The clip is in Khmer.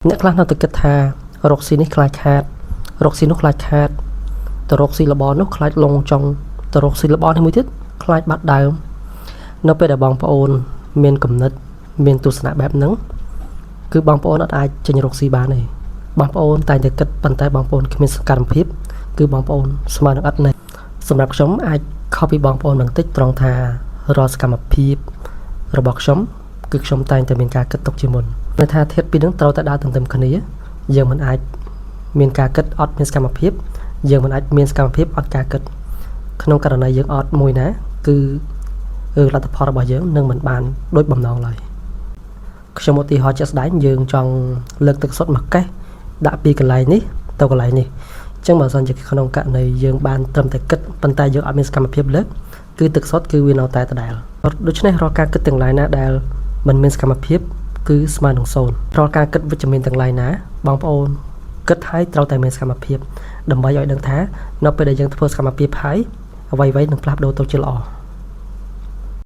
អ្នកខ្លះនៅតែគិតថារកស៊ីនេះខ្លាចខាតរកស៊ីនោះខ្លាចខាតទៅរកស៊ីល្បនោះខ្លាចលងចង់ទៅរកស៊ីល្បនេះមួយទៀតខ្លាចបាត់ដើមនៅពេលដែលបងប្អូនមានគំនិតមានទស្សនៈបែបហ្នឹងគឺបងប្អូនអត់អាចចេញរកស៊ីបានទេបងប្អូនតែងតែគិតប៉ុន្តែបងប្អូនគ្មានសកម្មភាពគឺបងប្អូនស្មើនឹងអត់ណាសម្រាប់ខ្ញុំអាចខុសពីបងប្អូនបន្តិចត្រង់ថារាល់សកម្មភាពរបស់ខ្ញុំគឺខ្ញុំតែងតែមានការគិតទុកជាមុនន័យថាធាតុពីរនឹងត្រូវតែដើរទន្ទឹមគ្នាយើងមិនអាចមានការគិតអត់មានសកម្មភាពយើងមិនអាចមានសកម្មភាពអត់ការគិតក្នុងករណីយើងអត់មួយណាគឺលទ្ធផលរបស់យើងនឹងមិនបានដូចបំណងឡើយខ្ញុំឧទាហរណ៍ជាក់ស្ដែងយើងចង់លើកទឹកសុទ្ធមួយកេះដាក់ពីកន្លែងនេះទៅកន្លែងនេះអញ្ចឹងបើសិនជាក្នុងករណីយើងបានត្រឹមតែគិតប៉ុន្តែយើងអត់មានសកម្មភាពលើកគឺទឹកសុទ្ធគឺវានៅតែដដែលដូច្នេះរាល់ការគិតទាំងឡាយណាដែលមិនមានសកម្មភាពគឺស្មើនឹង0រាល់ការគិតវិជ្ជមានទាំងឡាយណាបងប្អូនគិតហើយត្រូវតែមានសកម្មភាពដើម្បីឲ្យដឹងថានៅពេលដែលយើងធ្វើសកម្មភាពហើយអ្វីៗនឹងផ្លាស់ប្ដូរទៅជាល្អ